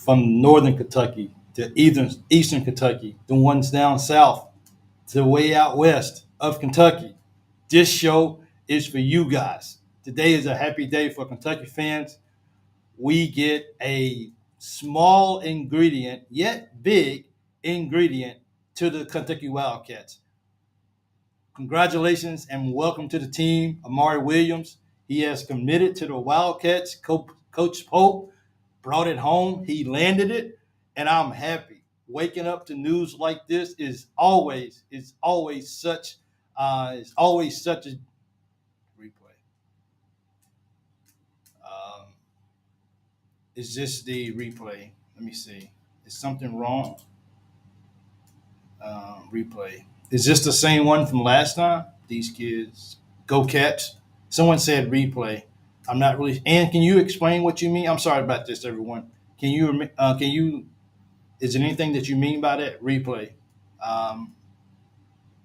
from northern Kentucky to eastern Kentucky, the ones down south to way out west of Kentucky. This show is for you guys. Today is a happy day for Kentucky fans. We get a small ingredient, yet big ingredient to the Kentucky Wildcats. Congratulations and welcome to the team, Amari Williams. He has committed to the Wildcats. Coach Pope brought it home. He landed it, and I'm happy. Waking up to news like this is always such a replay. Um, is this the replay? Let me see. Is something wrong? Replay. Is this the same one from last time? These kids go Cats. Someone said replay. I'm not really. And can you explain what you mean? I'm sorry about this, everyone. Can you? Is there anything that you mean by that replay? Um,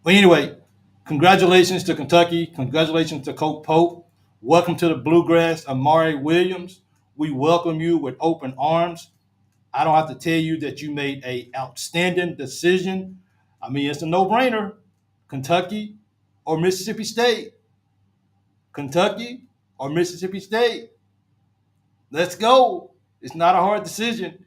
but anyway, congratulations to Kentucky. Congratulations to Coach Pope. Welcome to the Bluegrass, Amari Williams. We welcome you with open arms. I don't have to tell you that you made a outstanding decision. I mean, it's a no-brainer. Kentucky or Mississippi State. Kentucky or Mississippi State. Let's go. It's not a hard decision.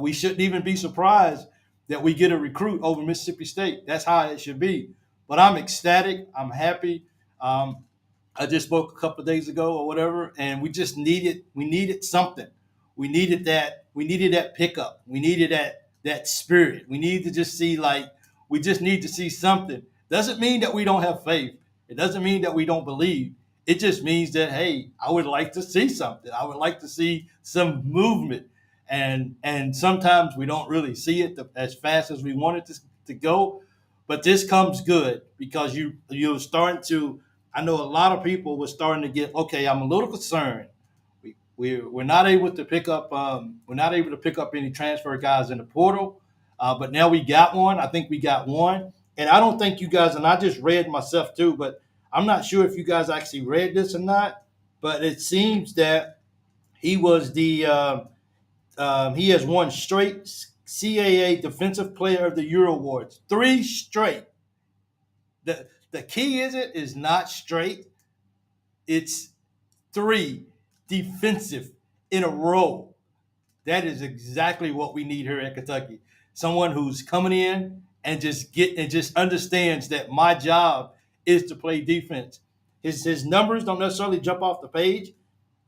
We shouldn't even be surprised that we get a recruit over Mississippi State. That's how it should be. But I'm ecstatic. I'm happy. I just spoke a couple of days ago or whatever, and we needed something. We needed that pickup. We needed that spirit. We just need to see something. Doesn't mean that we don't have faith. It doesn't mean that we don't believe. It just means that, hey, I would like to see something. I would like to see some movement. And sometimes we don't really see it as fast as we want it to go. But this comes good because you're starting to. I know a lot of people were starting to get, okay, I'm a little concerned. We're not able to pick up any transfer guys in the portal, but now we got one. I think we got one, and I don't think you guys. And I just read myself too, but I'm not sure if you guys actually read this or not. But it seems that he was he has won straight CAA Defensive Player of the Year awards, 3 straight. The key is not straight. It's 3 defensive in a row. That is exactly what we need here at Kentucky. Someone who's coming in and just understands that my job is to play defense. His numbers don't necessarily jump off the page.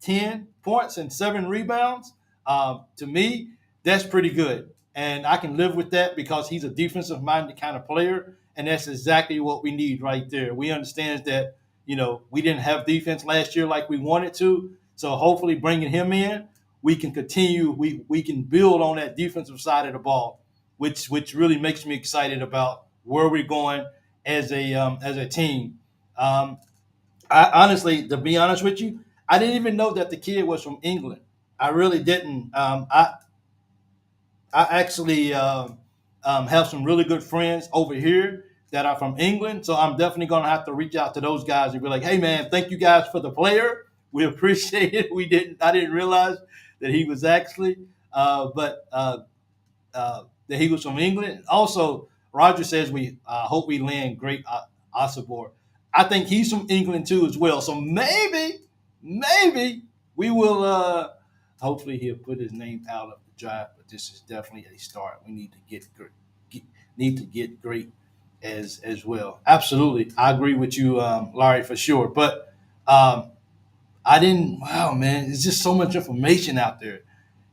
10 points and 7 rebounds. To me, that's pretty good. And I can live with that because he's a defensive-minded kind of player, and that's exactly what we need right there. We understand that, we didn't have defense last year like we wanted to, so hopefully bringing him in, we can continue. We can build on that defensive side of the ball, which really makes me excited about where we're going as a team. I honestly, to be honest with you, I didn't even know that the kid was from England. I really didn't. I actually have some really good friends over here that are from England, so I'm definitely going to have to reach out to those guys and be like, "Hey, man, thank you guys for the player. We appreciate it. I didn't realize that he was actually, that he was from England." Also, Roger says we hope we land great 𝐒𝐷𝐿. I think he's from England too as well. So maybe we will. Hopefully, he'll put his name out of the drive. But this is definitely a start. We need to get great as well. Absolutely, I agree with you, Larry, for sure. But I didn't. Wow, man, it's just so much information out there.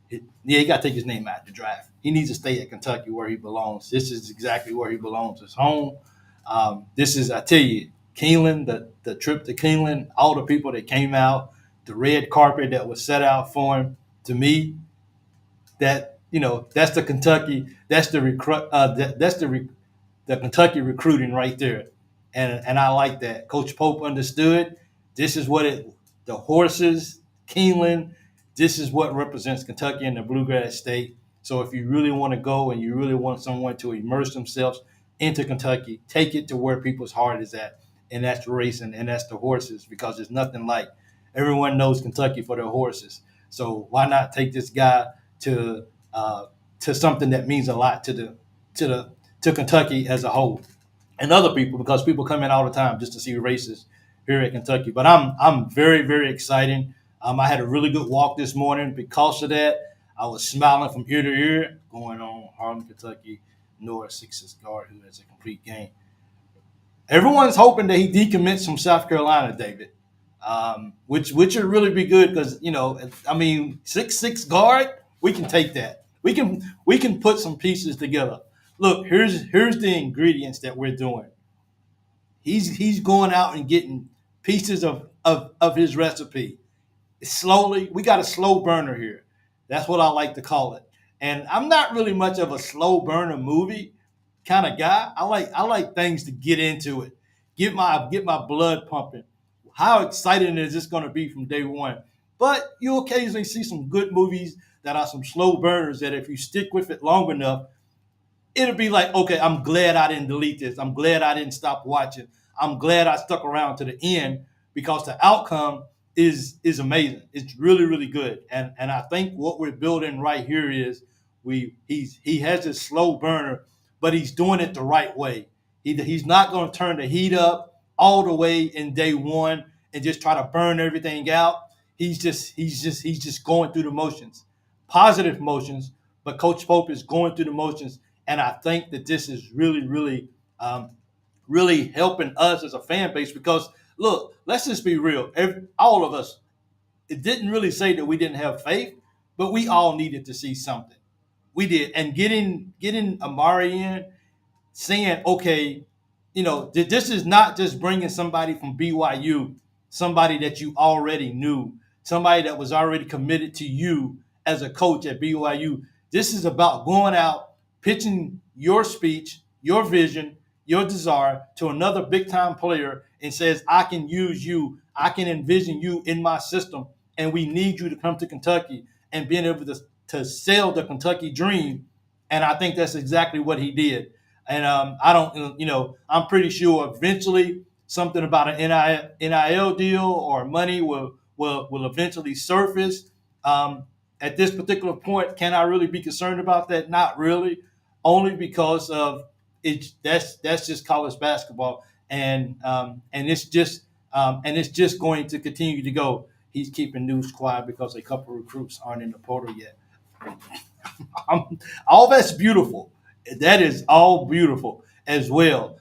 He got to take his name out of the draft. He needs to stay at Kentucky where he belongs. This is exactly where he belongs. It's home. This is, I tell you, Keeneland, the trip to Keeneland, all the people that came out, the red carpet that was set out for him. To me, that's the Kentucky, that's the Kentucky recruiting right there, and I like that. Coach Pope understood. This is the horses, Keeneland. This is what represents Kentucky and the Bluegrass State. So if you really want to go and you really want someone to immerse themselves into Kentucky, take it to where people's heart is at, and that's racing, and that's the horses, because there's nothing like. Everyone knows Kentucky for their horses. So why not take this guy to uh, to something that means a lot to the to Kentucky as a whole, and other people, because people come in all the time just to see races here at Kentucky. But I'm very, very excited. I had a really good walk this morning because of that. I was smiling from ear to ear going on Harlem, Kentucky, North Sixes guard who has a complete game. Everyone's hoping that he decommits from South Carolina, David, which would really be good because I mean 6'6" guard, we can take that. We can put some pieces together. Look, here's the ingredients that we're doing. He's going out and getting pieces of his recipe slowly. We got a slow burner here. That's what I like to call it. And I'm not really much of a slow burner movie kind of guy. I like things to get into it, get my blood pumping. How exciting is this going to be from day one? But you occasionally see some good movies that are some slow burners that if you stick with it long enough, it'll be like, okay, I'm glad I didn't delete this. I'm glad I didn't stop watching. I'm glad I stuck around to the end because the outcome is amazing. It's really, really good. And I think what we're building right here is he has this slow burner, but he's doing it the right way. He's not going to turn the heat up all the way in day one and just try to burn everything out. He's just going through the motions, positive motions, but Coach Pope is going through the motions, and I think that this is really, really, really helping us as a fan base because look, let's just be real. All of us, it didn't really say that we didn't have faith, but we all needed to see something. We did, and getting Amari in, saying, okay, this is not just bringing somebody from BYU, somebody that you already knew, somebody that was already committed to you as a coach at BYU. This is about going out, pitching your speech, your vision, your desire to another big time player and says, I can use you, I can envision you in my system, and we need you to come to Kentucky and being able to sell the Kentucky dream. And I think that's exactly what he did. And I don't, I'm pretty sure eventually something about an NIL deal or money will eventually surface. At this particular point, can I really be concerned about that? Not really, only because of it. That's just college basketball, and it's just going to continue to go. He's keeping news quiet because a couple of recruits aren't in the portal yet. All that's beautiful. That is all beautiful as well.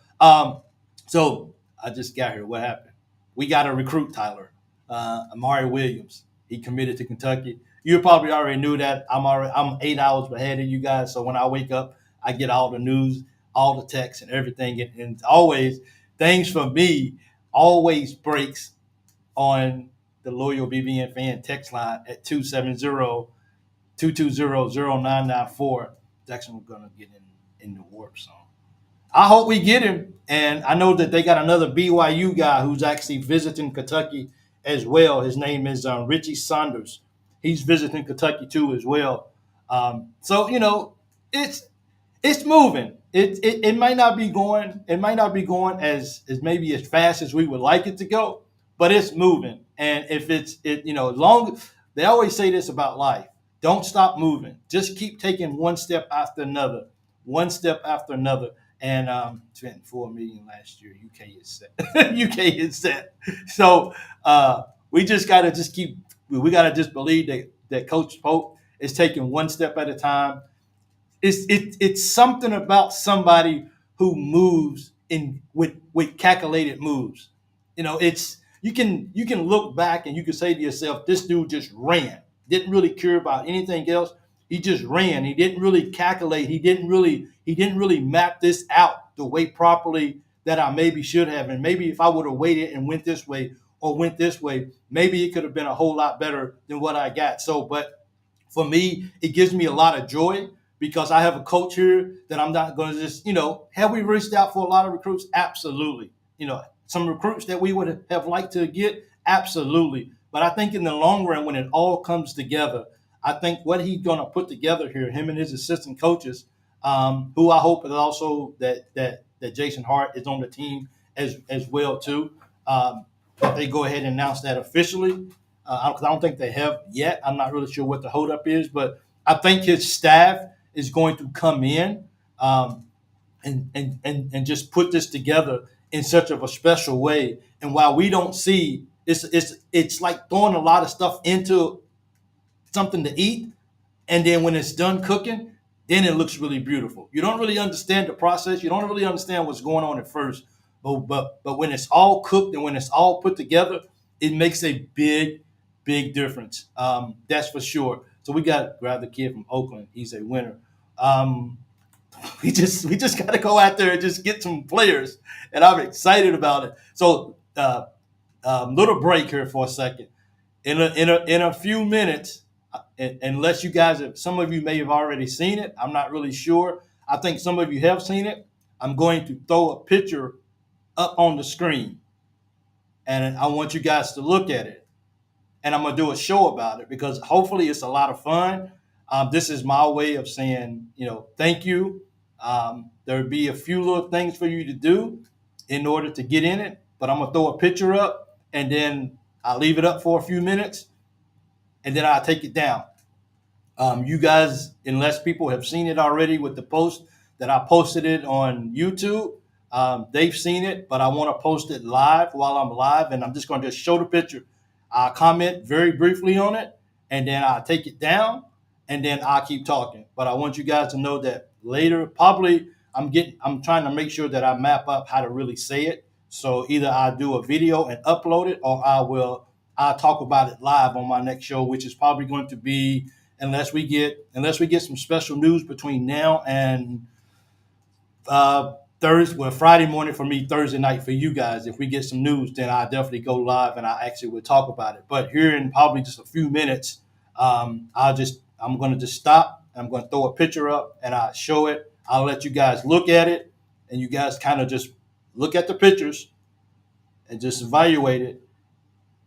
So I just got here. What happened? We got a recruit, Tyler, Amari Williams. He committed to Kentucky. You probably already knew that. I'm 8 hours ahead of you guys. So when I wake up, I get all the news, all the texts, and everything. And always things for me always breaks on the loyal BBN fan text line at 270-220-0994. Jackson, we're gonna get in the warp zone. I hope we get him, and I know that they got another BYU guy who's actually visiting Kentucky as well. His name is Richie Saunders. He's visiting Kentucky too as well. So it's moving. It might not be going. It might not be going as maybe as fast as we would like it to go, but it's moving. And if long, they always say this about life: don't stop moving. Just keep taking one step after another, one step after another. And spent $4 million last year. UK is set. UK is set. So we just gotta just keep. We gotta just believe that Coach Pope is taking one step at a time. It's something about somebody who moves in with calculated moves. It's you can look back and you can say to yourself, this dude just ran, didn't really care about anything else. He just ran. He didn't really calculate. He didn't really map this out the way properly that I maybe should have. And maybe if I would have waited and went this way or went this way, maybe it could have been a whole lot better than what I got. So, but for me, it gives me a lot of joy because I have a coach here that I'm not going to just, have we reached out for a lot of recruits? Absolutely. Some recruits that we would have liked to get? Absolutely. But I think in the long run, when it all comes together, I think what he's going to put together here, him and his assistant coaches, who I hope is also that Jason Hart is on the team as well too. That they go ahead and announce that officially because I don't think they have yet. I'm not really sure what the holdup is, but I think his staff is going to come in um, and just put this together in such of a special way. And while we don't see, it's like throwing a lot of stuff into something to eat, and then when it's done cooking, then it looks really beautiful. You don't really understand the process. You don't really understand what's going on at first, but when it's all cooked and when it's all put together, it makes a big difference. That's for sure. So we got to grab the kid from Oakland. He's a winner. Um, we just got to go out there and just get some players, and I'm excited about it. So little break here for a second. In a few minutes, unless you guys have, some of you may have already seen it. I'm not really sure. I think some of you have seen it. I'm going to throw a picture up on the screen, and I want you guys to look at it. And I'm gonna do a show about it because hopefully it's a lot of fun. This is my way of saying, thank you. There'll be a few little things for you to do in order to get in it, but I'm gonna throw a picture up and then I'll leave it up for a few minutes and then I'll take it down. You guys, unless people have seen it already with the post that I posted it on YouTube, they've seen it, but I want to post it live while I'm live, and I'm just going to just show the picture. I'll comment very briefly on it, and then I'll take it down, and then I'll keep talking. But I want you guys to know that later, probably I'm trying to make sure that I map up how to really say it. So either I'll do a video and upload it, or I'll talk about it live on my next show, which is probably going to be unless we get some special news between now and Friday morning for me, Thursday night for you guys. If we get some news, then I'll definitely go live and I actually will talk about it. But here in probably just a few minutes, I'm going to just stop. I'm going to throw a picture up and I'll show it. I'll let you guys look at it, and you guys kind of just look at the pictures and just evaluate it,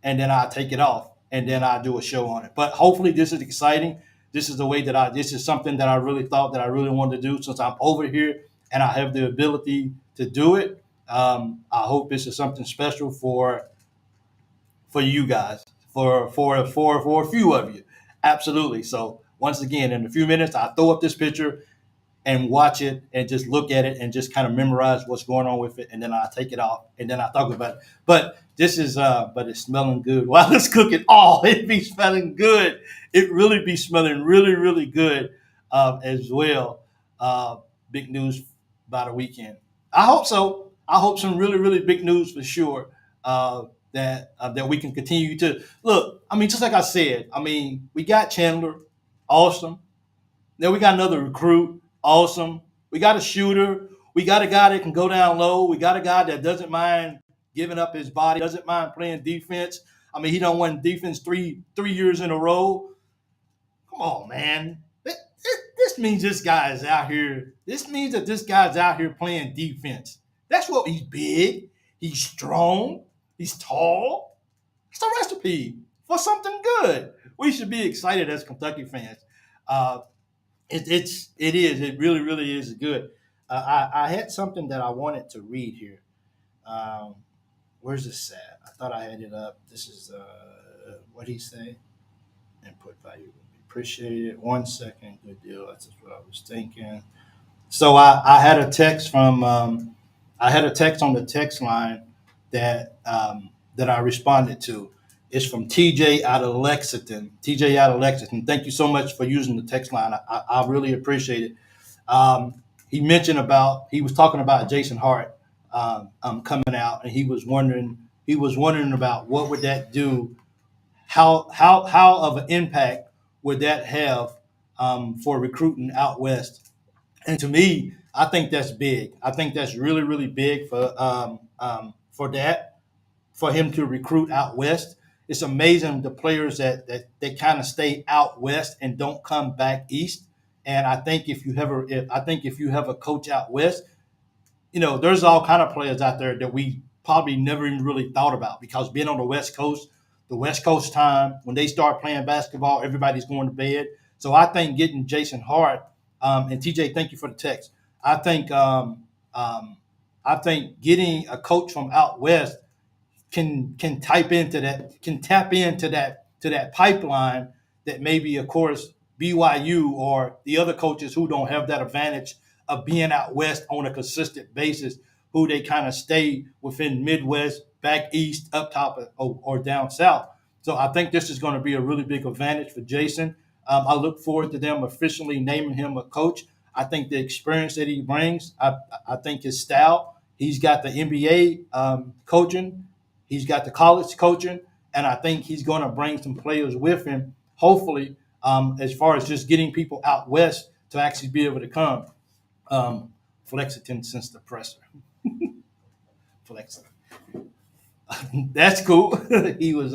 and then I'll take it off, and then I'll do a show on it. But hopefully this is exciting. This is the way this is something that I really thought that I really wanted to do since I'm over here and I have the ability to do it. I hope this is something special for you guys, for a few of you. Absolutely. So once again, in a few minutes, I'll throw up this picture and watch it and just look at it and just kind of memorize what's going on with it, and then I'll take it off and then I'll talk about it. But but it's smelling good while it's cooking. Oh, it be smelling good. It really be smelling really, really good as well. Big news about a weekend. I hope so. I hope some really, really big news for sure. That we can continue to look. I mean, just like I said. I mean, we got Chandler, awesome. Then we got another recruit, awesome. We got a shooter. We got a guy that can go down low. We got a guy that doesn't mind giving up his body, doesn't mind playing defense. I mean, he done won defense three years in a row. Come on, man. This means this guy is out here. This means that this guy's out here playing defense. That's what he's big. He's strong. He's tall. It's a recipe for something good. We should be excited as Kentucky fans. It is. It really, really is good. I had something that I wanted to read here. Um, where's this at? I thought I had it up. This is what he say. Input value will be appreciated. 1 second. Good deal. That's just what I was thinking. So I had a text from I had a text on the text line that I responded to. It's from TJ out of Lexington. TJ out of Lexington. Thank you so much for using the text line. I really appreciate it. He was talking about Jason Hart coming out, and he was wondering about what would that do, how of an impact would that have for recruiting out west. And to me, I think that's big. I think that's really, really big for him to recruit out west. It's amazing the players that they kind of stay out west and don't come back east. And I think if you have a coach out west, there's all kind of players out there that we probably never even really thought about, because being on the West Coast time, when they start playing basketball, everybody's going to bed. So I think getting Jason Hart and TJ, thank you for the text. I think getting a coach from out west can tap into that pipeline that maybe, of course, BYU or the other coaches who don't have that advantage of being out west on a consistent basis, who they kind of stay within Midwest, back east, up top, or down south. So I think this is going to be a really big advantage for Jason. I look forward to them officially naming him a coach. I think the experience that he brings, I think his style, he's got the NBA coaching, he's got the college coaching, and I think he's going to bring some players with him, hopefully, as far as just getting people out west to actually be able to come. Flexington since the presser. Flexington. That's cool. He was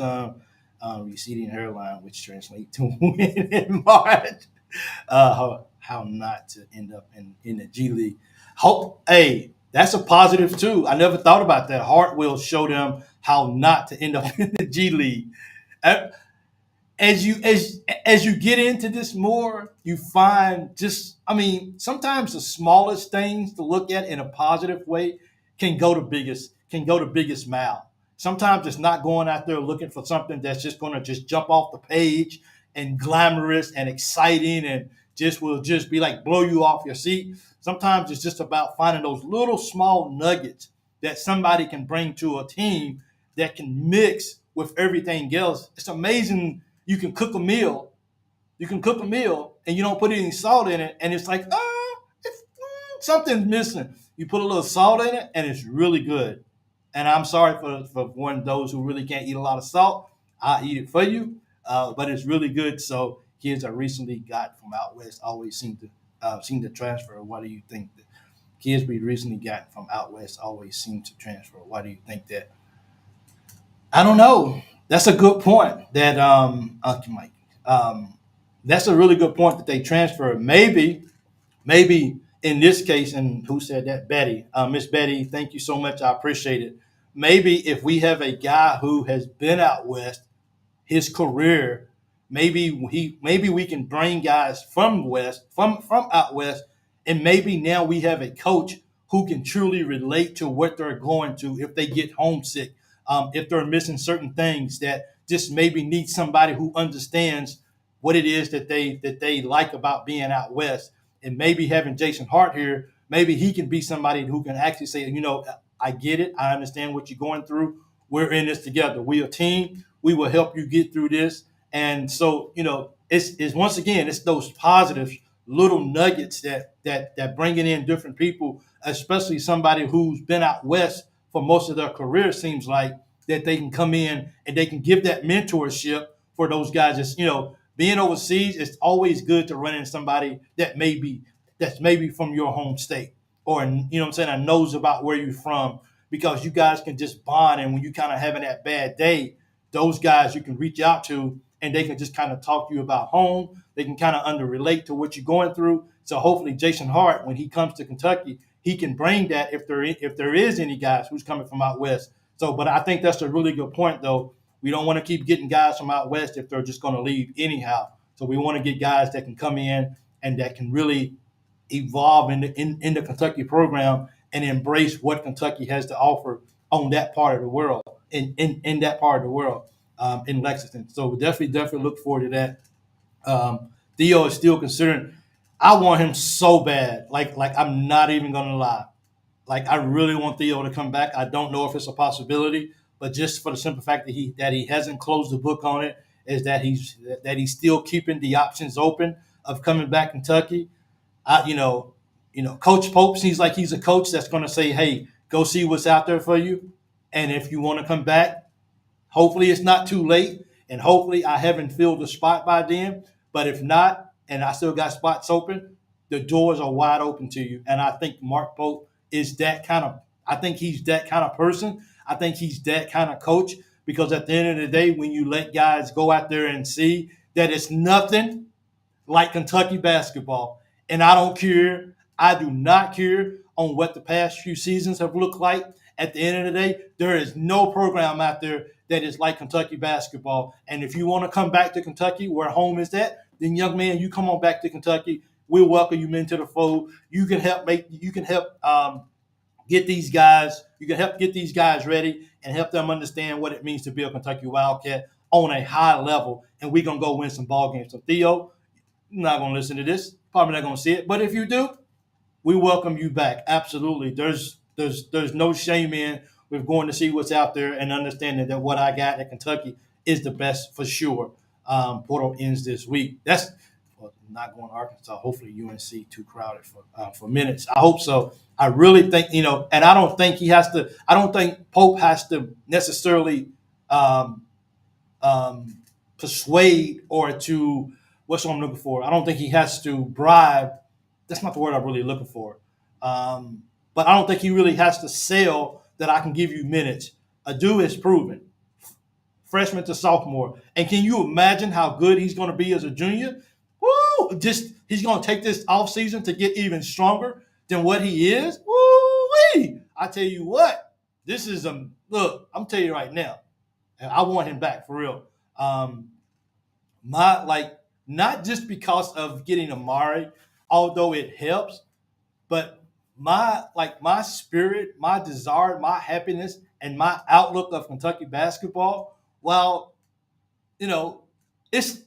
receding hairline, which translates to win in March. How not to end up in the G League. Hope, hey, that's a positive too. I never thought about that. Hart will show them how not to end up in the G League. Uh, as you get into this more, you find sometimes the smallest things to look at in a positive way can go to biggest mile. Sometimes it's not going out there looking for something that's just going to just jump off the page and glamorous and exciting and just will just be like blow you off your seat. Sometimes it's just about finding those little small nuggets that somebody can bring to a team that can mix with everything else. It's amazing. You can cook a meal and you don't put any salt in it, and it's like, something's missing. You put a little salt in it, and it's really good. And I'm sorry for one of those who really can't eat a lot of salt. I eat it for you, but it's really good. So kids I recently got from out west always seem to transfer. What do you think? That kids we recently got from out west always seem to transfer. Why do you think that? I don't know. That's a good point. Mike. That's a really good point that they transfer. Maybe in this case, and who said that? Betty, Miss Betty. Thank you so much. I appreciate it. Maybe if we have a guy who has been out west his career, maybe we can bring guys from out west, and maybe now we have a coach who can truly relate to what they're going to if they get homesick, if they're missing certain things that just maybe need somebody who understands what it is that they like about being out west, and maybe having Jason Hart here, maybe he can be somebody who can actually say, I get it, I understand what you're going through. We're in this together. We're a team. We will help you get through this. And so, it's once again, it's those positive little nuggets that bringing in different people, especially somebody who's been out west for most of their career, seems like that they can come in and they can give that mentorship for those guys. Being overseas, it's always good to run into somebody that's maybe from your home state, or what I'm saying, and knows about where you're from, because you guys can just bond. And when you kind of having that bad day, those guys you can reach out to, and they can just kind of talk to you about home. They can kind of under relate to what you're going through. So hopefully Jason Hart, when he comes to Kentucky, he can bring that if there is any guys who's coming from out west. So, but I think that's a really good point, though. We don't want to keep getting guys from out west if they're just going to leave anyhow. So we want to get guys that can come in and that can really evolve in the Kentucky program and embrace what Kentucky has to offer on that part of the world, in that part of the world, in Lexington. So we definitely look forward to that. Theo is still considering. I want him so bad. Like I'm not even gonna lie. Like I really want Theo to come back. I don't know if it's a possibility, but just for the simple fact that he hasn't closed the book on it, is that he's still keeping the options open of coming back to Kentucky. Coach Pope seems like he's a coach that's going to say, "Hey, go see what's out there for you, and if you want to come back, hopefully it's not too late, and hopefully I haven't filled the spot by then. But if not, and I still got spots open, the doors are wide open to you." And I think Mark Pope is that kind of. I think he's that kind of person. I think he's that kind of coach, because at the end of the day, when you let guys go out there and see that it's nothing like Kentucky basketball, and I don't care, I do not care on what the past few seasons have looked like. At the end of the day, there is no program out there that is like Kentucky basketball. And if you want to come back to Kentucky, where home is at, then young man, you come on back to Kentucky. We'll welcome you into the fold. You can help get these guys. You can help get these guys ready and help them understand what it means to be a Kentucky Wildcat on a high level. And we're gonna go win some ball games. So Theo, not going to listen to this. Probably not going to see it. But if you do, we welcome you back. Absolutely. There's no shame in with going to see what's out there and understanding that what I got at Kentucky is the best for sure. Portal ends this week. That's well, not going to Arkansas. Hopefully UNC too crowded for minutes. I hope so. I really think and I don't think he has to. I don't think Pope has to necessarily um, um, persuade or to what's what I'm looking for. I don't think he has to bribe. That's not the word I'm really looking for. But I don't think he really has to sell that I can give you minutes. Adu is proven, freshman to sophomore. And can you imagine how good he's going to be as a junior? Woo! Just he's going to take this offseason to get even stronger than what he is. Woo-wee! I tell you what, this is a look. I'm telling you right now, I want him back for real. Um, my like not just because of getting Amari, although it helps, but my spirit, my desire, my happiness, and my outlook of Kentucky basketball, well, you know, it's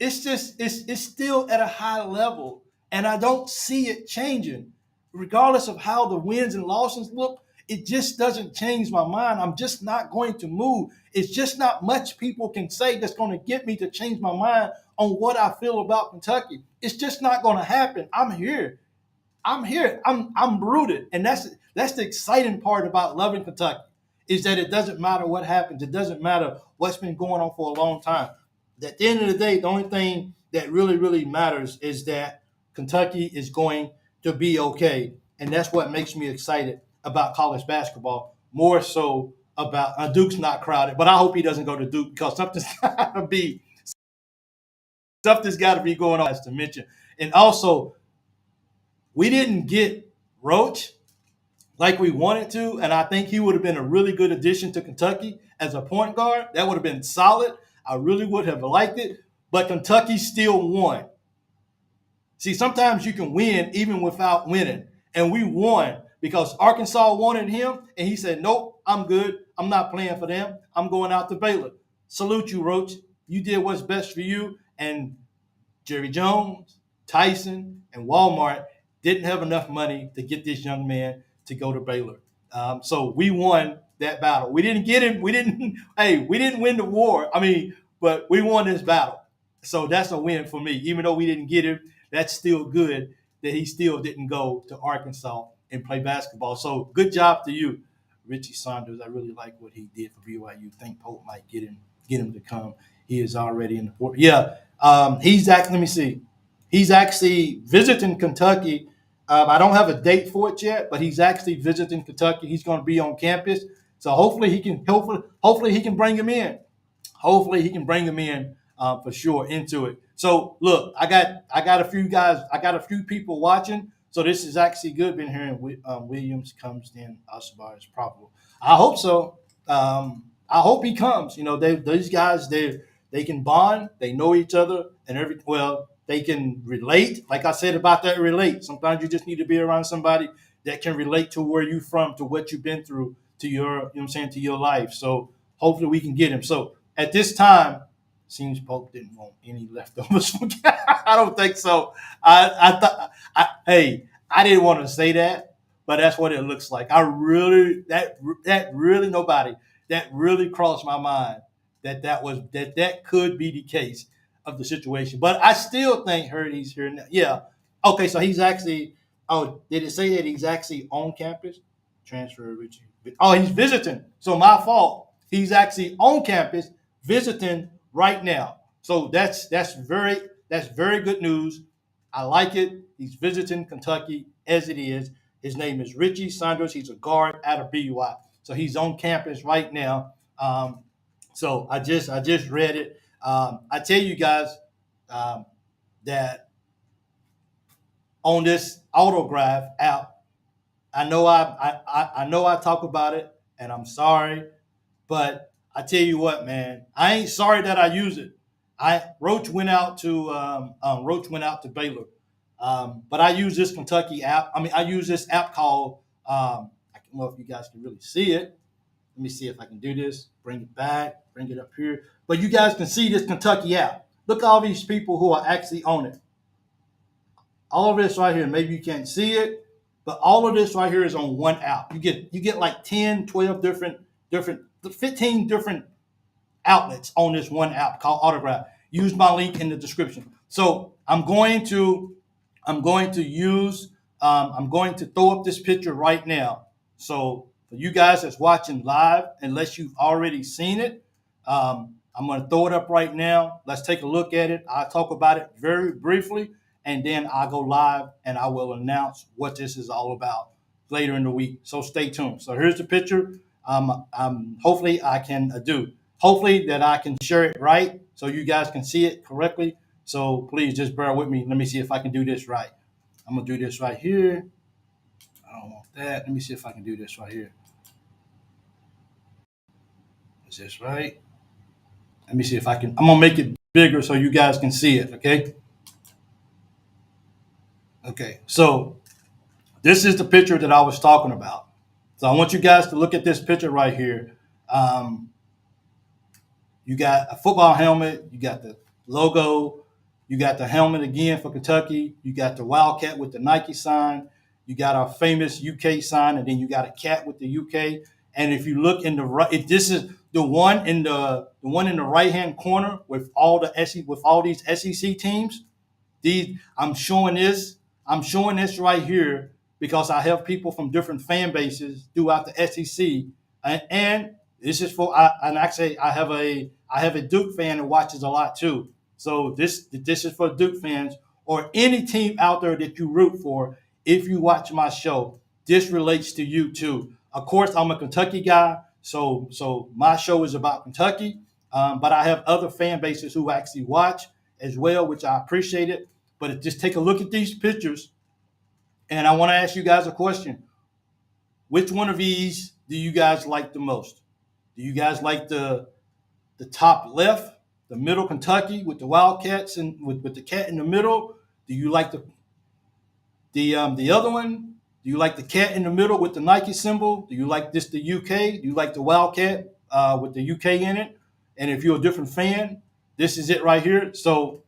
still at a high level, and I don't see it changing, regardless of how the wins and losses look. It just doesn't change my mind. I'm just not going to move. It's just not much people can say that's going to get me to change my mind on what I feel about Kentucky. It's just not going to happen. I'm here. I'm here. I'm rooted, and that's the exciting part about loving Kentucky is that it doesn't matter what happens. It doesn't matter what's been going on for a long time. At the end of the day, the only thing that really matters is that Kentucky is going to be okay, and that's what makes me excited about college basketball more so about Duke's not crowded, but I hope he doesn't go to Duke because something's got to be going on. As to mention, and also we didn't get Roach like we wanted to, and I think he would have been a really good addition to Kentucky as a point guard. That would have been solid. I really would have liked it, but Kentucky still won. See, sometimes you can win even without winning, and we won because Arkansas wanted him, and he said, "Nope, I'm good. I'm not playing for them. I'm going out to Baylor." Salute you, Roach. You did what's best for you, and Jerry Jones, Tyson, and Walmart didn't have enough money to get this young man to go to Baylor. So we won that battle. We didn't get him. We didn't. Hey, we didn't win the war. I mean, but we won this battle. So that's a win for me. Even though we didn't get him, that's still good that he still didn't go to Arkansas and play basketball. So good job to you, Richie Saunders. I really like what he did for BYU. Think Pope might get him to come. He is already in the port. Yeah, he's actually. Let me see. He's actually visiting Kentucky. I don't have a date for it yet, but he's actually visiting Kentucky. He's going to be on campus, so hopefully he can. Hopefully he can bring him in. Hopefully he can bring him in for sure into it. So look, I got a few guys. I got a few people watching. So this is actually good. Been hearing Williams comes in. Asbar is probable. I hope so. I hope he comes. These guys they can bond. They know each other and they can relate. Like I said about that relate. Sometimes you just need to be around somebody that can relate to where you're from, to what you've been through, to to your life. So hopefully we can get him. So at this time, seems Pope didn't want any leftovers. I don't think so. I thought, hey, I didn't want to say that, but that's what it looks like. That really nobody that really crossed my mind that could be the case of the situation. But I still think he's here now. Yeah. Okay, so he's actually. Oh, did it say that he's actually on campus? Transfer Richie. Oh, he's visiting. So my fault. He's actually on campus visiting right now. So that's very good news. I like it. He's visiting Kentucky as it is. His name is Richie Saunders. He's a guard out of BUI. So he's on campus right now. So I just read it. I tell you guys that on this autograph app, I know I talk about it, and I'm sorry, but I tell you what, man, I ain't sorry that I use it. Roach went out to Baylor, but I use this Kentucky app. I mean, I use this app called I don't know if you guys can really see it. Let me see if I can do this. Bring it back. Bring it up here. But you guys can see this Kentucky app. Look at all these people who are actually on it. all of this right here, maybe you can't see it, but all of this right here is on one app. You get like 10, 12 different 15 different outlets on this one app called Autograph. Use my link in the description. So I'm going to throw up this picture right now. So for you guys that's watching live, unless you've already seen it, I'm going to throw it up right now. Let's take a look at it. I'll talk about it very briefly, and then I'll go live and I will announce what this is all about later in the week. So stay tuned. So here's the picture. Hopefully I can hopefully that I can share it right so you guys can see it correctly. So please just bear with me. Let me see if I can do this right. I'm going to do this right here. I don't want that. Let me see if I can do this right here. Is this right? Let me see if I can. I'm going to make it bigger so you guys can see it, okay? Okay, so this is the picture that I was talking about. So I want you guys to look at this picture right here. You got a football helmet. You got the logo. You got the helmet again for Kentucky. You got the Wildcat with the Nike sign. You got our famous UK sign, and then you got a cat with the UK. And if you look in the right, if this is the one in the right hand corner with all these SEC teams. I'm showing this. I'm showing this right here because I have people from different fan bases throughout the SEC, and this is for. And actually, I have a Duke fan that watches a lot too. So this is for Duke fans or any team out there that you root for. If you watch my show, this relates to you too. Of course, I'm a Kentucky guy, so my show is about Kentucky. But I have other fan bases who actually watch as well, which I appreciate it. But just take a look at these pictures, and I want to ask you guys a question. Which one of these do you guys like the most? Do you guys like the top left, the middle Kentucky with the Wildcats and with the cat in the middle? Do you like the other one? Do you like the cat in the middle with the Nike symbol? Do you like the UK? Do you like the Wildcat with the UK in it? And if you're a different fan, this is it right here. So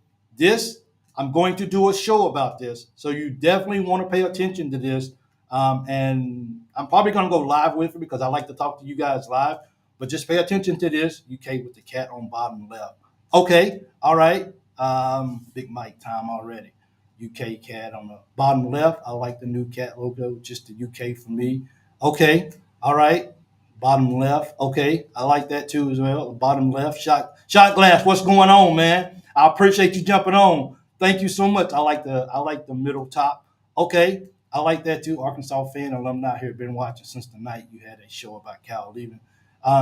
I'm going to do a show about this. So you definitely want to pay attention to this. And I'm probably going to go live with it because I like to talk to you guys live. But just pay attention to this. UK with the cat on bottom left. Okay. All right. Big Mike time already. UK cat on the bottom left. I like the new cat logo, just the UK for me. Okay. All right. Bottom left. Okay. I like that too as well. Bottom left. Shot glass. What's going on, man? I appreciate you jumping on. Thank you so much. I like the middle top. Okay. I like that too. Arkansas fan, alumni here, been watching since the night you had a show about Cal leaving.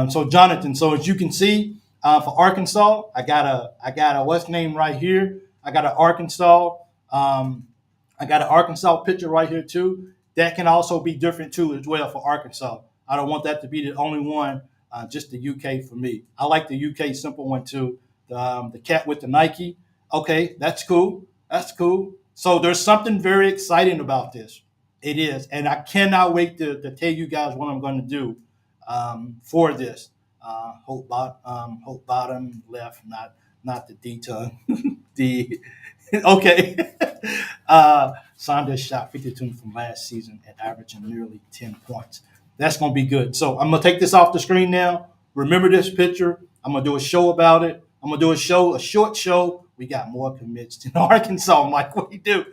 So Jonathan, so as you can see, for Arkansas, I got a what's name right here. I got an Arkansas. I got an Arkansas picture right here too. That can also be different too as well for Arkansas. I don't want that to be the only one. Just the UK for me. I like the UK simple one too. The cat with the Nike. Okay, that's cool. That's cool. So there's something very exciting about this. It is, and I cannot wait to tell you guys what I'm going to do for this. Hope bottom left, not the D tongue. the okay. Saunders shot 52 from last season and averaging nearly 10 points. That's going to be good. So I'm going to take this off the screen now. Remember this picture. I'm going to do a show about it. I'm going to do a short show. We got more commits than Arkansas. I'm like, what do you do?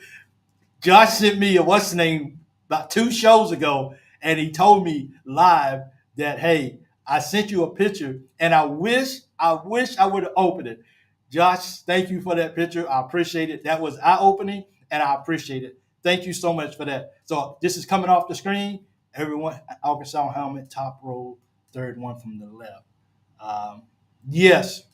Josh sent me what's the name about 2 shows ago, and he told me live that, hey, I sent you a picture, and I wish I would have opened it. Josh, thank you for that picture. I appreciate it. That was eye-opening, and I appreciate it. Thank you so much for that. So this is coming off the screen. Everyone, Arkansas helmet, top row, third one from the left. Yes,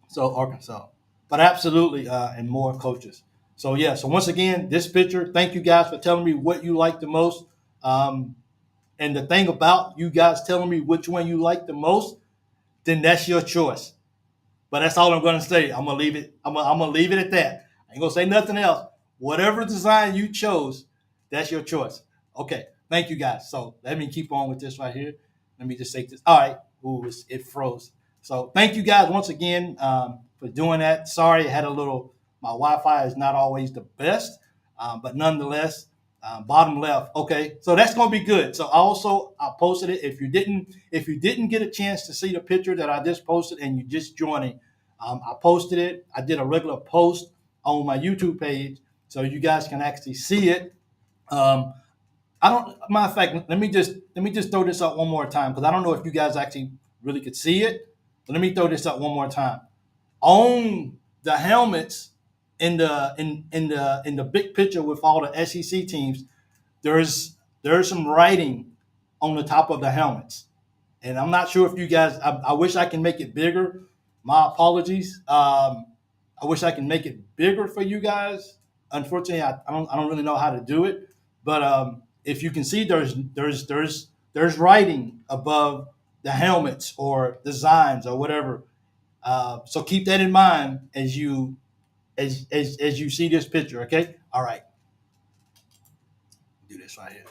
so Arkansas. But absolutely, and more coaches. So, yeah, so once again, this picture, thank you guys for telling me what you like the most. And the thing about you guys telling me which one you like the most, then that's your choice. But that's all I'm going to say. I'm going to leave it. I'm going to leave it at that. I ain't going to say nothing else. Whatever design you chose, that's your choice. Okay. Thank you, guys. So let me keep on with this right here. Let me just say this. All right. Ooh, it froze. So thank you guys once again for doing that. Sorry, I had my Wi-Fi is not always the best. But nonetheless, bottom left. Okay, so that's gonna be good. So also I posted it. If you didn't get a chance to see the picture that I just posted and you just joining, I posted it. I did a regular post on my YouTube page so you guys can actually see it. Um, I don't. Matter of fact, let me just throw this up one more time because I don't know if you guys actually really could see it. But let me throw this up one more time. On the helmets in the big picture with all the SEC teams, there's some writing on the top of the helmets, and I'm not sure if you guys. I wish I can make it bigger. My apologies. I wish I can make it bigger for you guys. Unfortunately, I don't really know how to do it. But if you can see, there's writing above the helmets or designs or whatever. So keep that in mind as you see this picture. Okay. All right. Do this right here.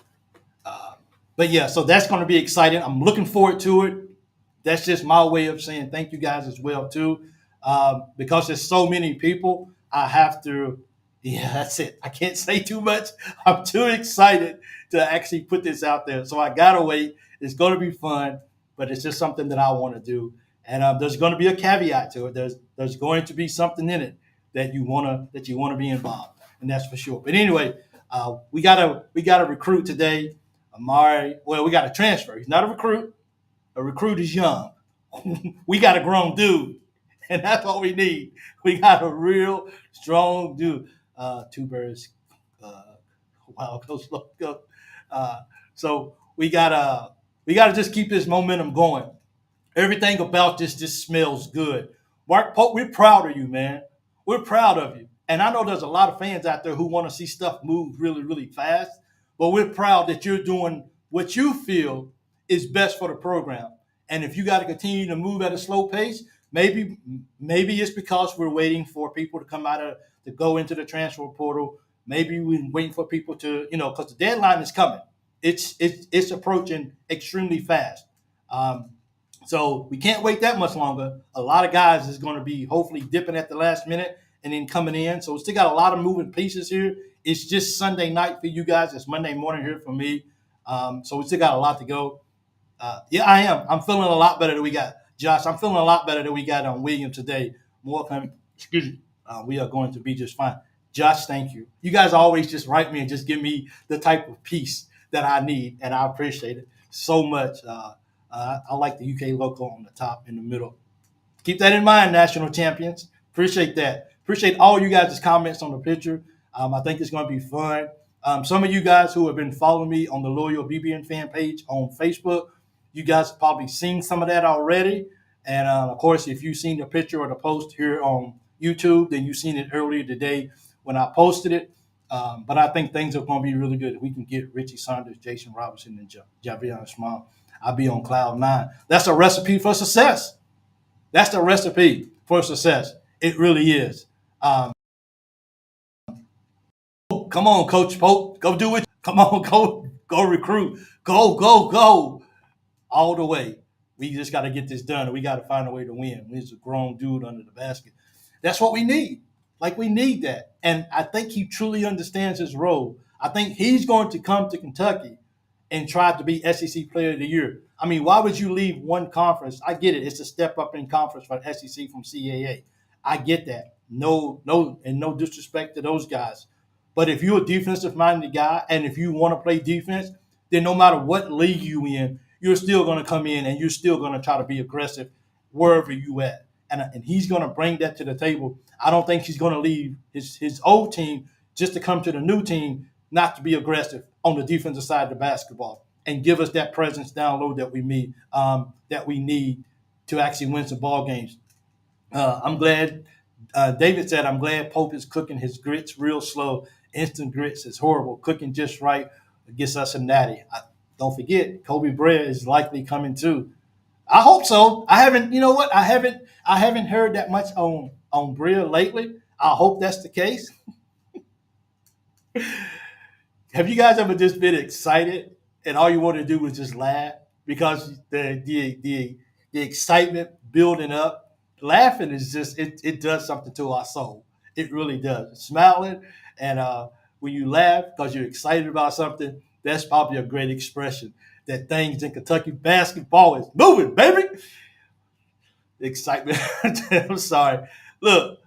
Uh, but yeah, so that's going to be exciting. I'm looking forward to it. That's just my way of saying thank you guys as well too, because there's so many people. I have to. Yeah, that's it. I can't say too much. I'm too excited to actually put this out there. So I gotta wait. It's going to be fun, but it's just something that I want to do. And there's going to be a caveat to it. There's going to be something in it that you wanna be involved, and that's for sure. But anyway, we got a recruit today, Amari. Well, we got a transfer. He's not a recruit. A recruit is young. We got a grown dude, and that's what we need. We got a real strong dude. Two birds, uh, wow, go slow, go. So we gotta just keep this momentum going. Everything about this just smells good. Mark Pope, we're proud of you, man. We're proud of you. And I know there's a lot of fans out there who want to see stuff move really, really fast, but we're proud that you're doing what you feel is best for the program. And if you got to continue to move at a slow pace, maybe it's because we're waiting for people to come out of to go into the transfer portal. Maybe we're waiting for people to, because the deadline is coming. It's approaching extremely fast. Um, so we can't wait that much longer. A lot of guys is going to be hopefully dipping at the last minute and then coming in. So we still got a lot of moving pieces here. It's just Sunday night for you guys. It's Monday morning here for me. So we still got a lot to go. Yeah, I am. I'm feeling a lot better than we got. Josh, I'm feeling a lot better than we got on William today. More coming. Excuse me. We are going to be just fine. Josh, thank you. You guys always just write me and just give me the type of peace that I need, and I appreciate it so much. I like the UK logo on the top in the middle. Keep that in mind, national champions. Appreciate that. Appreciate all you guys' comments on the picture. I think it's going to be fun. Some of you guys who have been following me on the Loyal BBN fan page on Facebook, you guys have probably seen some of that already. And of course, if you've seen the picture or the post here on YouTube, then you've seen it earlier today when I posted it. But I think things are going to be really good. We can get Richie Saunders, Jason Robinson, and Javion Small. I'll be on cloud nine. That's a recipe for success. That's the recipe for success. It really is. Come on, Coach Pope. Go do it. Come on, go recruit. Go all the way. We just got to get this done. We got to find a way to win. He's a grown dude under the basket. That's what we need. Like, we need that. And I think he truly understands his role. I think he's going to come to Kentucky and try to be SEC Player of the Year. I mean, why would you leave one conference? I get it. It's a step up in conference for SEC from CAA. I get that. No disrespect to those guys. But if you're a defensive minded guy and if you want to play defense, then no matter what league you in, you're still going to come in and you're still going to try to be aggressive wherever you at. And he's going to bring that to the table. I don't think he's going to leave his old team just to come to the new team, not to be aggressive on the defensive side of the basketball and give us that presence down low that we need to actually win some ball games. I'm glad. David said, "I'm glad Pope is cooking his grits real slow. Instant grits is horrible. Cooking just right gets us a natty." Don't forget, Kobe Bryant is likely coming too. I hope so. I haven't. You know what? I haven't heard that much on Bria lately. I hope that's the case. Have you guys ever just been excited and all you want to do was just laugh because the excitement building up? Laughing is just it does something to our soul. It really does. Smiling and when you laugh because you're excited about something, that's probably a great expression that things in Kentucky basketball is moving, baby. Excitement. I'm sorry. Look,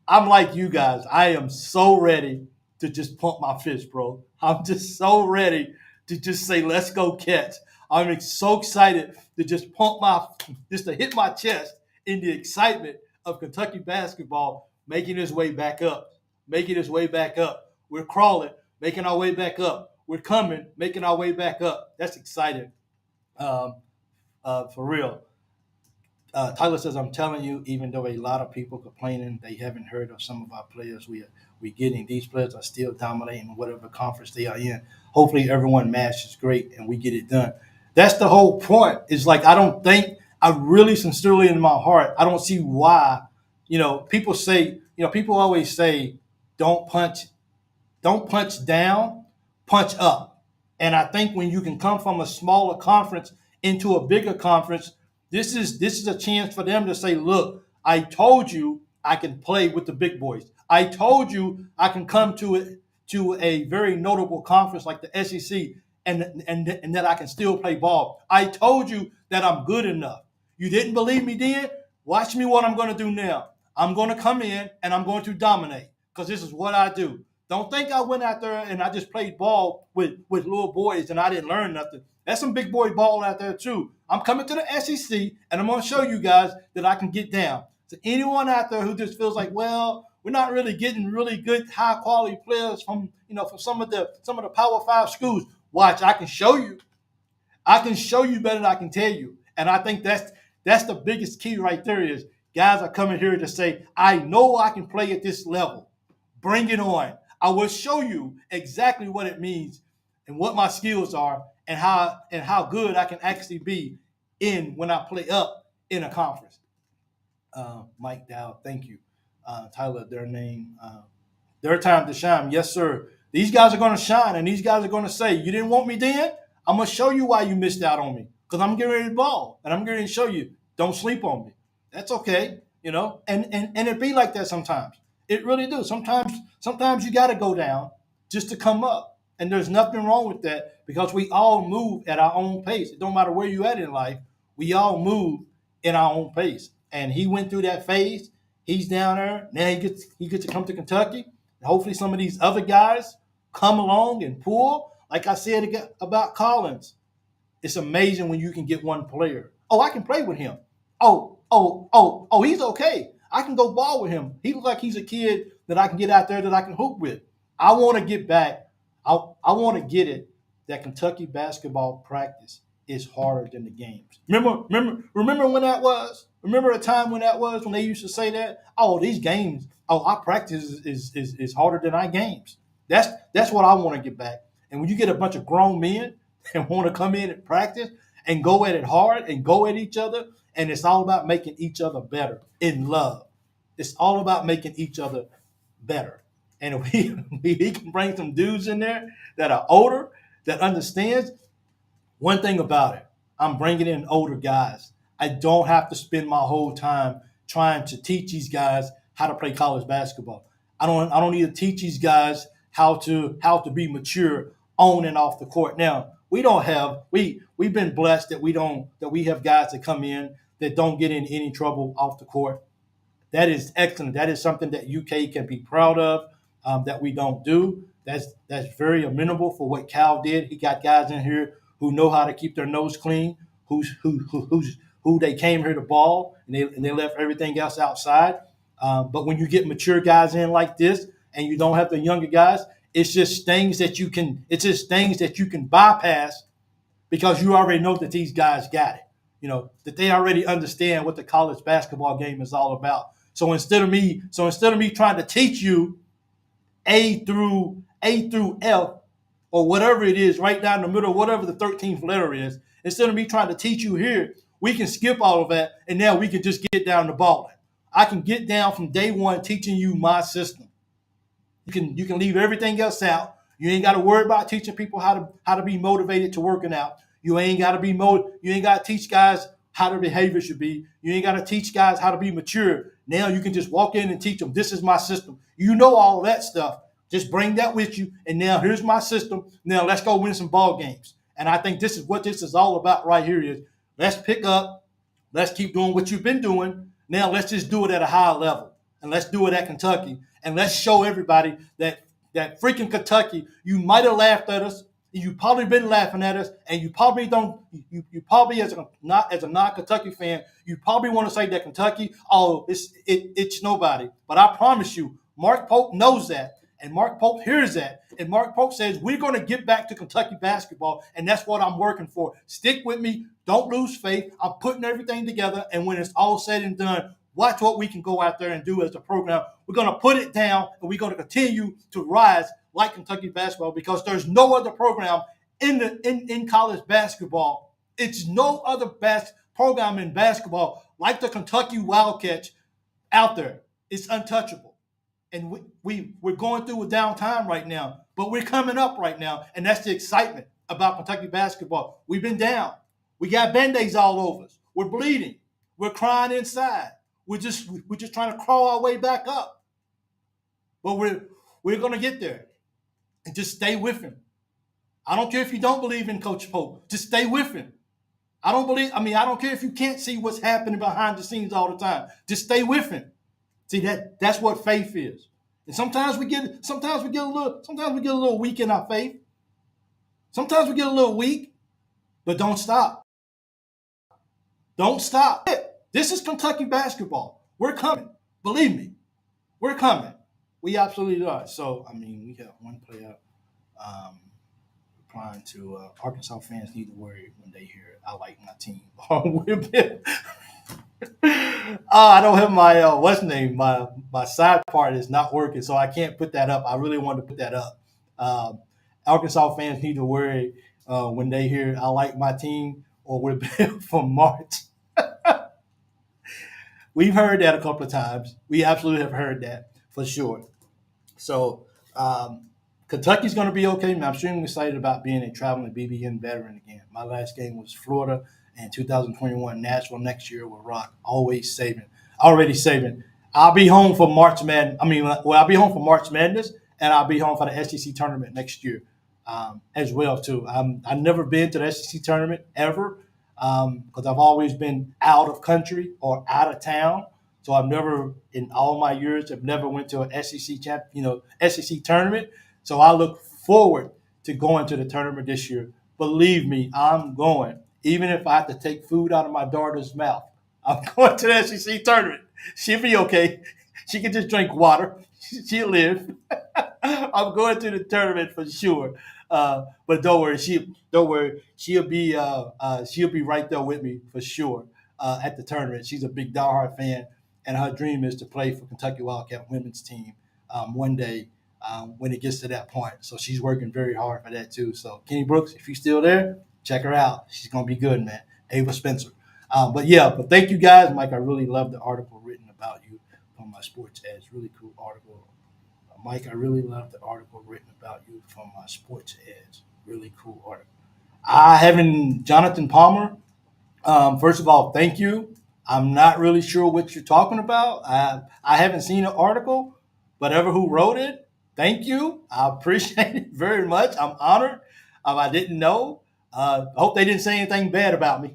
I'm like you guys. I am so ready to just pump my fist, bro. I'm just so ready to just say, let's go catch. I'm so excited to just to hit my chest in the excitement of Kentucky basketball making its way back up, making its way back up. We're crawling, making our way back up. We're coming, making our way back up. That's exciting, um, for real. Tyler says, I'm telling you, even though a lot of people complaining they haven't heard of some of our players we getting, these players are still dominating whatever conference they are in. Hopefully everyone matches great and we get it done. That's the whole point. It's like I really sincerely in my heart, I don't see why, people say, people always say, don't punch don't punch down, punch up. And I think when you can come from a smaller conference into a bigger conference, this is a chance for them to say, look, I told you I can play with the big boys. I told you I can come to a very notable conference like the SEC and that I can still play ball. I told you that I'm good enough. You didn't believe me then? Watch me what I'm going to do now. I'm going to come in and I'm going to dominate because this is what I do. Don't think I went out there and I just played ball with little boys and I didn't learn nothing. That's some big boy ball out there too. I'm coming to the SEC and I'm going to show you guys that I can get down. To anyone out there who just feels like, well, we're not really getting really good, high quality players from some of the Power 5 schools. Watch, I can show you. I can show you better than I can tell you. And I think that's the biggest key right there is guys are coming here to say, I know I can play at this level. Bring it on. I will show you exactly what it means and what my skills are and how good I can actually be when I play up in a conference. Mike Dow, thank you. Tyler, their time to shine. Yes, sir. These guys are going to shine, and these guys are going to say, you didn't want me then? I'm going to show you why you missed out on me because I'm getting ready to ball, and I'm getting ready to show you, don't sleep on me. That's okay, and it be like that sometimes. It really do. Sometimes you got to go down just to come up, and there's nothing wrong with that because we all move at our own pace. It don't matter where you at in life. We all move in our own pace, and he went through that phase. He's down there. Now he gets to come to Kentucky. Hopefully some of these other guys come along and pull. Like I said about Collins, it's amazing when you can get one player. Oh, I can play with him. Oh, he's okay. I can go ball with him. He looks like he's a kid that I can get out there that I can hoop with. I want to get back. I want to get it that Kentucky basketball practice is harder than the games. Remember when that was? Remember a time when that was when they used to say that? Oh, these games. Oh, our practice is harder than our games. That's what I want to get back. And when you get a bunch of grown men and want to come in and practice and go at it hard and go at each other, and it's all about making each other better in love. It's all about making each other better. And if we can bring some dudes in there that are older, that understands, one thing about it, I'm bringing in older guys. I don't have to spend my whole time trying to teach these guys how to play college basketball. I don't need to teach these guys how to be mature on and off the court. Now, we've been blessed that we have guys that come in that don't get in any trouble off the court. That is excellent. That is something that UK can be proud of, that we don't do. That's very amenable for what Cal did. He got guys in here who know how to keep their nose clean, who they came here to ball, and they left everything else outside. But when you get mature guys in like this, and you don't have the younger guys, it's just things that you can bypass because you already know that these guys got it. That they already understand what the college basketball game is all about. So instead of me trying to teach you A through F or whatever it is, right down the middle, whatever the 13th letter is, instead of me trying to teach you here, we can skip all of that and now we can just get down to balling. I can get down from day one teaching you my system. You can leave everything else out. You ain't got to worry about teaching people how to be motivated to working out. You ain't got to you ain't got to teach guys how their behavior should be. You ain't got to teach guys how to be mature. Now you can just walk in and teach them, this is my system. You know all of that stuff. Just bring that with you. And now here's my system. Now let's go win some ball games. And I think this is what this is all about right here is let's pick up, let's keep doing what you've been doing. Now let's just do it at a higher level. And let's do it at Kentucky. And let's show everybody that freaking Kentucky, you might have laughed at us. You probably been laughing at us, and you probably don't. You probably as a non-Kentucky fan, you probably want to say that Kentucky, oh, it's nobody. But I promise you, Mark Pope knows that, and Mark Pope hears that, and Mark Pope says we're going to get back to Kentucky basketball, and that's what I'm working for. Stick with me, don't lose faith. I'm putting everything together, and when it's all said and done, watch what we can go out there and do as a program. We're going to put it down, and we're going to continue to rise like Kentucky basketball because there's no other program in college basketball. It's no other program in basketball like the Kentucky Wildcats out there. It's untouchable. And we're going through a down time right now, but we're coming up right now, and that's the excitement about Kentucky basketball. We've been down. We got Band-Aids all over us. We're bleeding. We're crying inside. We're just trying to crawl our way back up. But we're going to get there. And just stay with him. I don't care if you don't believe in Coach Pope. Just stay with him. I don't care if you can't see what's happening behind the scenes all the time. Just stay with him. See, that's what faith is. And sometimes we get a little weak in our faith. Sometimes we get a little weak, but don't stop. Don't stop. This is Kentucky basketball. We're coming. Believe me. We're coming. We absolutely are. So, we got one player replying to Arkansas fans need to worry when they hear I like my team. I don't have my what's name. My side part is not working, so I can't put that up. I really wanted to put that up. Arkansas fans need to worry when they hear I like my team or we're built for March. We've heard that a couple of times. We absolutely have heard that for sure. So Kentucky's going to be okay. I'm extremely excited about being a traveling BBN veteran again. My last game was Florida and 2021 Nashville next year will rock. Already saving. I'll be home for March Madness. I'll be home for March Madness, and I'll be home for the SEC tournament next year as well too. I've never been to the SEC tournament ever because I've always been out of country or out of town. So I've never, in all my years, I've never went to an SEC tournament. So I look forward to going to the tournament this year. Believe me, I'm going. Even if I have to take food out of my daughter's mouth, I'm going to the SEC tournament. She'll be okay. She can just drink water. She'll live. I'm going to the tournament for sure. But don't worry, she'll be right there with me for sure at the tournament. She's a big diehard fan. And her dream is to play for Kentucky Wildcat women's team one day when it gets to that point. So she's working very hard for that too. So Kenny Brooks, if you're still there, check her out. She's going to be good, man. Ava Spencer. But thank you guys. Mike, I really love the article written about you from my Sports Edge. Really cool article. Mike, I really love the article written about you from my Sports Edge. Really cool article. Jonathan Palmer. First of all, thank you. I'm not really sure what you're talking about. I haven't seen an article, but who wrote it, thank you. I appreciate it very much. I'm honored. I didn't know. I hope they didn't say anything bad about me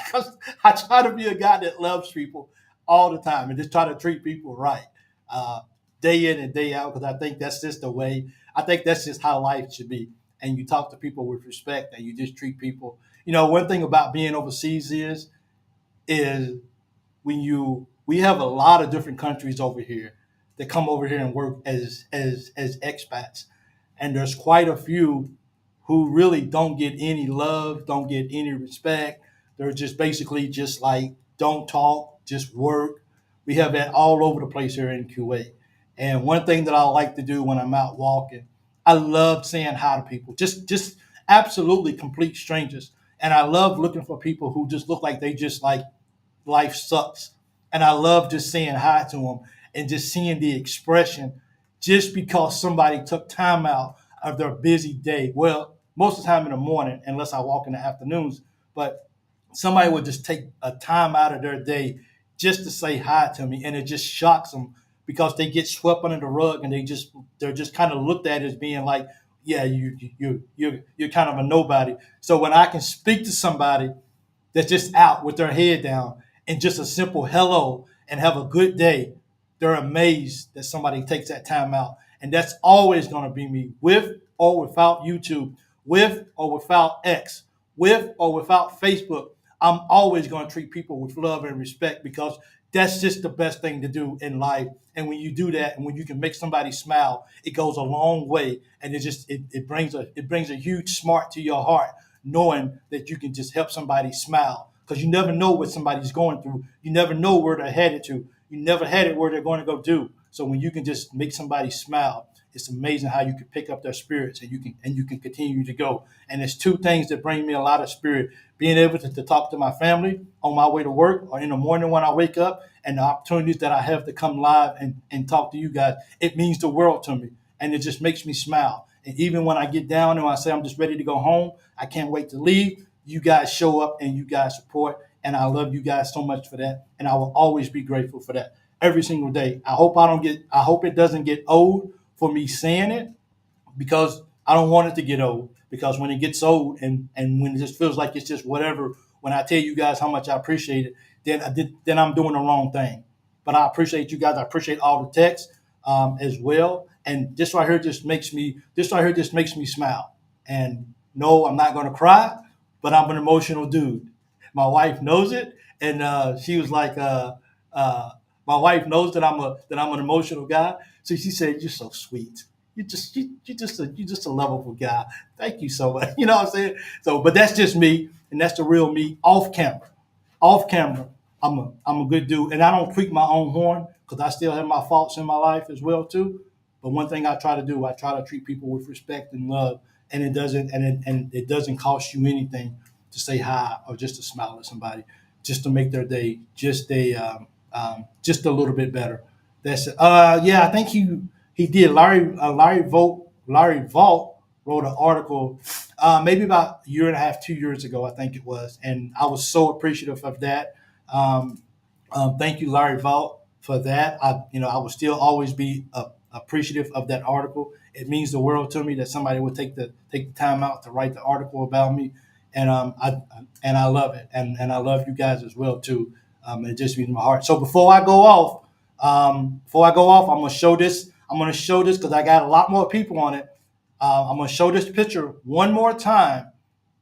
because I try to be a guy that loves people all the time and just try to treat people right day in and day out because I think that's just the way. I think that's just how life should be. And you talk to people with respect and you just treat people. One thing about being overseas is we have a lot of different countries over here that come over here and work as expats, and there's quite a few who really don't get any love, don't get any respect. They're just basically just like don't talk, just work. We have that all over the place here in Kuwait. And one thing that I like to do when I'm out walking, I love saying hi to people, just absolutely complete strangers. And I love looking for people who just look like they just like life sucks. And I love just saying hi to them and just seeing the expression just because somebody took time out of their busy day. Well, most of the time in the morning, unless I walk in the afternoons, but somebody would just take a time out of their day just to say hi to me. And it just shocks them because they get swept under the rug and they're just kind of looked at as being like, yeah, you're kind of a nobody. So when I can speak to somebody that's just out with their head down and just a simple hello and have a good day, they're amazed that somebody takes that time out. And that's always going to be me, with or without YouTube, with or without X, with or without Facebook. I'm always going to treat people with love and respect, because that's just the best thing to do in life. And when you do that, and when you can make somebody smile, it goes a long way, and it brings a huge smart to your heart, knowing that you can just help somebody smile, because you never know what somebody's going through. You never know where they're headed to. You never had it where they're going to go do. So when you can just make somebody smile, it's amazing how you can pick up their spirits, and you can continue to go. And it's two things that bring me a lot of spirit: being able to talk to my family on my way to work or in the morning when I wake up, and the opportunities that I have to come live and talk to you guys. It means the world to me, and it just makes me smile. And even when I get down and I say I'm just ready to go home, I can't wait to leave, you guys show up and you guys support. And I love you guys so much for that. And I will always be grateful for that every single day. I hope it doesn't get old for me saying it, because I don't want it to get old. Because when it gets old, and when it just feels like it's just whatever, when I tell you guys how much I appreciate it, then I'm doing the wrong thing. But I appreciate you guys. I appreciate all the texts as well. And this right here just makes me smile. And no, I'm not going to cry, but I'm an emotional dude. My wife knows it, and she was like, uh, my wife knows that I'm an emotional guy. So she said, "You're so sweet. You're just a lovable guy. Thank you so much." You know what I'm saying? So, but that's just me, and that's the real me off camera. Off camera, I'm a good dude, and I don't tweak my own horn, because I still have my faults in my life as well too. But one thing I try to do, I try to treat people with respect and love, and it doesn't cost you anything to say hi or just to smile at somebody, just to make their day just a little bit better. That's yeah, I think he did. Larry Vault wrote an article maybe about a year and a half, 2 years ago, I think it was, and I was so appreciative of that. Um, Thank you, Larry Vault, for that. I will still always be appreciative of that article. It means the world to me that somebody would take the time out to write the article about me, and I love it, and I love you guys as well too. It just means my heart. So before I go off, I'm gonna show this. I'm gonna show this because I got a lot more people on it. I'm gonna show this picture one more time,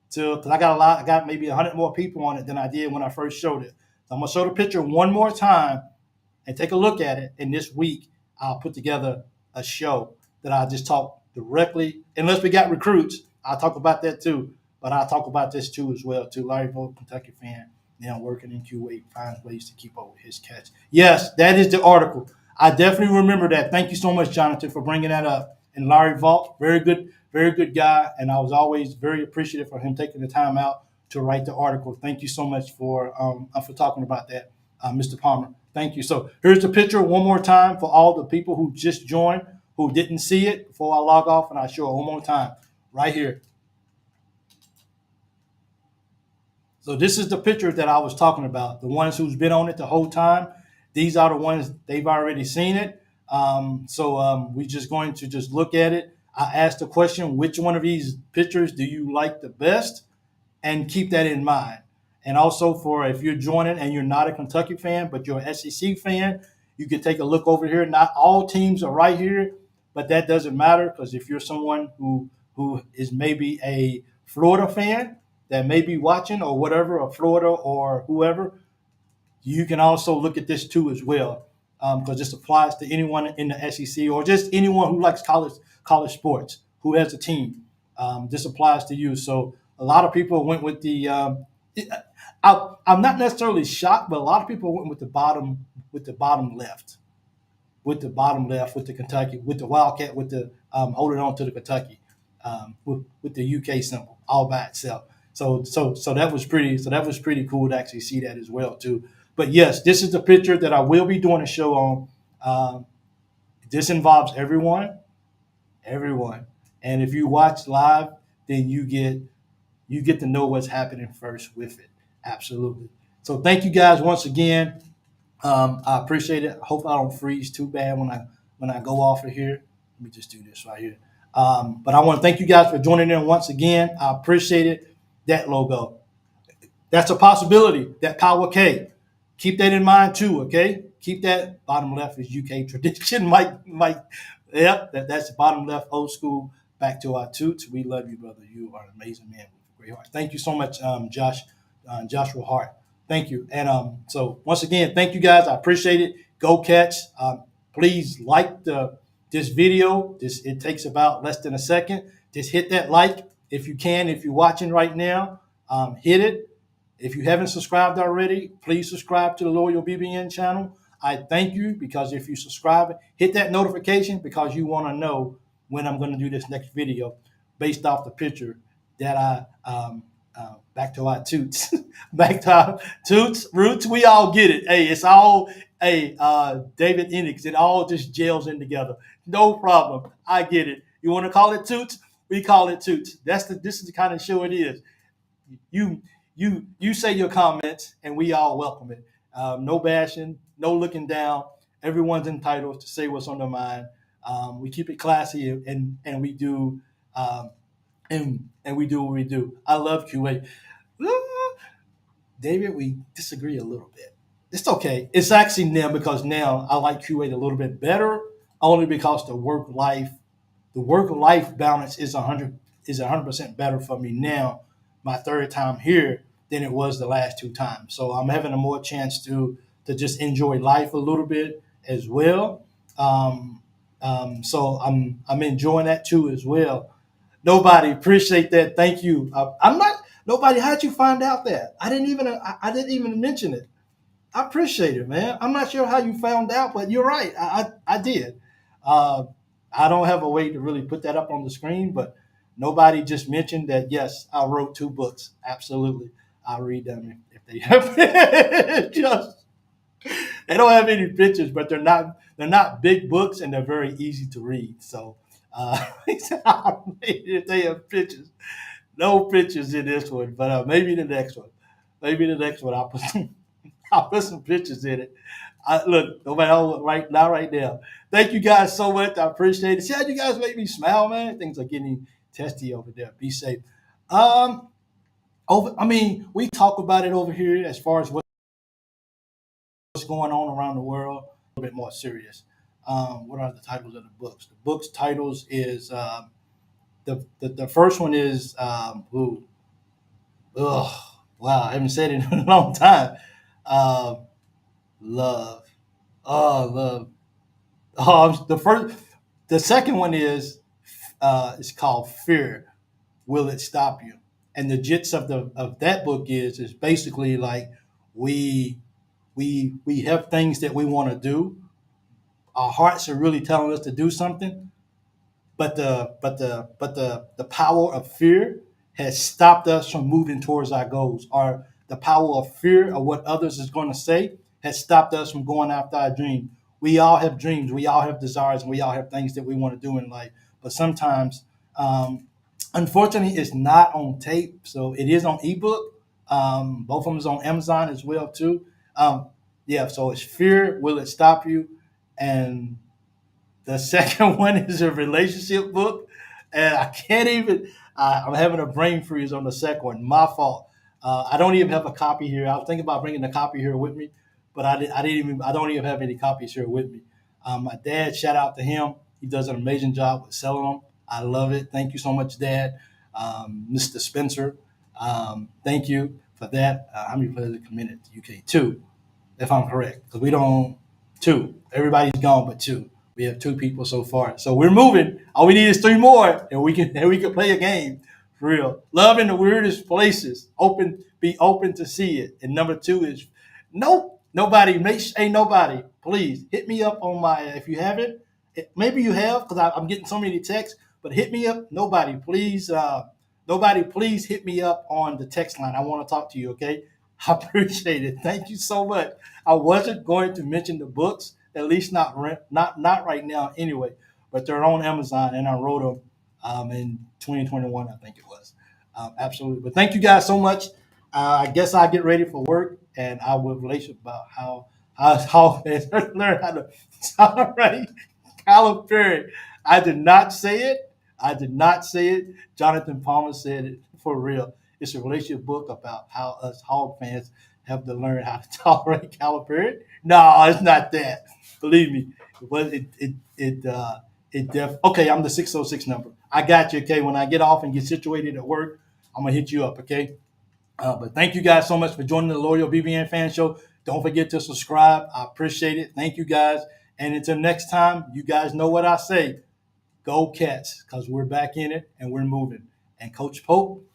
because I got maybe 100 more people on it than I did when I first showed it. So I'm gonna show the picture one more time and take a look at it. And this week, I'll put together a show that I just talk directly. Unless we got recruits, I'll talk about that too. But I'll talk about this too as well too. Larry Vogt, Kentucky fan, now working in Kuwait, finds ways to keep up with his catch. Yes, that is the article. I definitely remember that. Thank you so much, Jonathan, for bringing that up. And Larry Vault, very good guy, and I was always very appreciative for him taking the time out to write the article. Thank you so much for talking about that, Mr. Palmer. Thank you. So here's the picture one more time for all the people who just joined, who didn't see it before I log off, and I show it one more time right here. So this is the picture that I was talking about. The ones who's been on it the whole time, these are the ones they've already seen it. We're just going to just look at it. I asked the question, which one of these pictures do you like the best? And keep that in mind. And also, for if you're joining and you're not a Kentucky fan, but you're an SEC fan, you can take a look over here. Not all teams are right here, but that doesn't matter, because if you're someone who is maybe a Florida fan that may be watching or whatever, or Florida or whoever, you can also look at this too as well, because this applies to anyone in the SEC or just anyone who likes college sports, who has a team. This applies to you. So a lot of people went with the. I'm not necessarily shocked, but a lot of people went with the bottom left, with the Kentucky, with the Wildcat, with the holding on to the Kentucky, with the UK symbol all by itself. So that was pretty. So that was pretty cool to actually see that as well too. But yes, this is the picture that I will be doing a show on. This involves everyone. And if you watch live, then you get to know what's happening first with it. Absolutely. So thank you guys once again. I appreciate it. I hope I don't freeze too bad when I go off of here. Let me just do this right here. But I want to thank you guys for joining in once again. I appreciate it. That logo. That's a possibility. That power K. Keep that in mind too. Okay. Keep that bottom left is UK tradition. Mike. Yep. That's the bottom left old school. Back to our toots. We love you, brother. You are an amazing man with a great heart. Thank you so much, Joshua Hart. Thank you. And so once again, thank you guys. I appreciate it. Go Cats. Please like this video. It takes about less than a second. Just hit that like if you can. If you're watching right now, hit it. If you haven't subscribed already, please subscribe to the Loyal BBN channel. I thank you because if you subscribe, hit that notification because you want to know when I'm going to do this next video based off the picture that back to our toots, back to our toots, roots. We all get it. Hey, it's all, hey, David Enix, it all just gels in together. No problem. I get it. You want to call it toots? We call it toots. This is the kind of show it is. You you say your comments, and we all welcome it. No bashing, no looking down. Everyone's entitled to say what's on their mind. We keep it classy, and we do and we do what we do. I love QA. David, we disagree a little bit. It's okay. It's actually now because now I like QA a little bit better, only because the work life balance is 100% better for me now. My third time here than it was the last two times. So I'm having a more chance to just enjoy life a little bit as well. So I'm enjoying that too as well. Nobody appreciate that. Thank you. I'm not nobody. How'd you find out that? I didn't even mention it. I appreciate it, man. I'm not sure how you found out, but you're right. I did. Uh, I don't have a way to really put that up on the screen, but nobody just mentioned that. Yes, I wrote two books. Absolutely, I'll read them if they have. Just they don't have any pictures, but they're not big books and they're very easy to read. So if they have pictures, no pictures in this one, but maybe the next one. Maybe the next one I'll put I'll put some pictures in it. Look, nobody right now, right now. Thank you guys so much. I appreciate it. See how you guys make me smile, man. Things are getting testy over there. Be safe. Um, I mean, we talk about it over here as far as what's going on around the world. A little bit more serious. What are the titles of the books? The books titles is the first one is wow, I haven't said it in a long time. Um, love. Oh, love. The second one is it's called Fear. Will it stop you? And the gist of that book is basically like we we have things that we want to do. Our hearts are really telling us to do something, but the power of fear has stopped us from moving towards our goals. Or the power of fear of what others is going to say has stopped us from going after our dream. We all have dreams, we all have desires, and we all have things that we want to do in life. But sometimes, unfortunately, it's not on tape, so it is on ebook. Both of them is on Amazon as well too. Um, yeah, so it's fear. Will it stop you? And the second one is a relationship book, and I can't even. I'm having a brain freeze on the second one. My fault. I don't even have a copy here. I was thinking about bringing the copy here with me, but I didn't even. I don't even have any copies here with me. My dad, shout out to him. He does an amazing job with selling them. I love it. Thank you so much, Dad. Mr. Spencer, thank you for that. How many players are committed to UK? Two, if I'm correct, because we don't two. Everybody's gone, but two. We have two people so far, so we're moving. All we need is three more, and we can play a game for real. Love in the weirdest places. Be open to see it. And number two is nope. Nobody ain't nobody. Please hit me up on my if you haven't. Maybe you have because I'm getting so many texts. But hit me up. Nobody, please hit me up on the text line. I want to talk to you. Okay, I appreciate it. Thank you so much. I wasn't going to mention the books, at least not right now anyway. But they're on Amazon, and I wrote them in 2021, I think it was. Absolutely. But thank you guys so much. I guess I'll get ready for work, and I will relate about how How learn how to tolerate Calipari. I did not say it. I did not say it. Jonathan Palmer said it for real. It's a relationship book about how us Hog fans have to learn how to tolerate Calipari. No, it's not that. Believe me. But okay, I'm the 606 number. I got you, okay? When I get off and get situated at work, I'm gonna hit you up, okay? But thank you guys so much for joining the Loyal BBN Fan Show. Don't forget to subscribe. I appreciate it. Thank you guys. And until next time, you guys know what I say. Go Cats, because we're back in it and we're moving. And Coach Pope,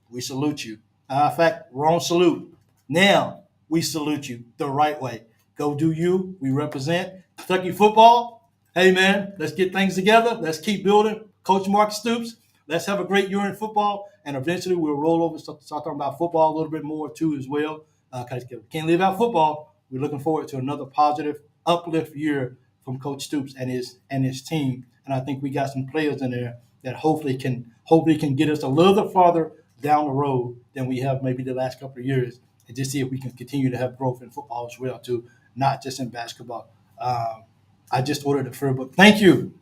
we salute you. In fact, wrong salute. Now we salute you the right way. Go do you. We represent Kentucky football. Hey man, let's get things together. Let's keep building. Coach Mark Stoops. Let's have a great year in football, and eventually we'll roll over and start talking about football a little bit more too as well. Because can't leave out football. We're looking forward to another positive, uplift year from Coach Stoops and his team. And I think we got some players in there that hopefully can get us a little farther down the road than we have maybe the last couple of years, and just see if we can continue to have growth in football as well too, not just in basketball. I just ordered a fair book. Thank you,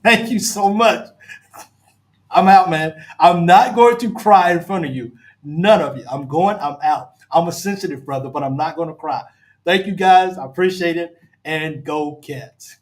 thank you so much. I'm out, man. I'm not going to cry in front of you. None of you. I'm out. I'm a sensitive brother, but I'm not going to cry. Thank you guys. I appreciate it. And go Cats.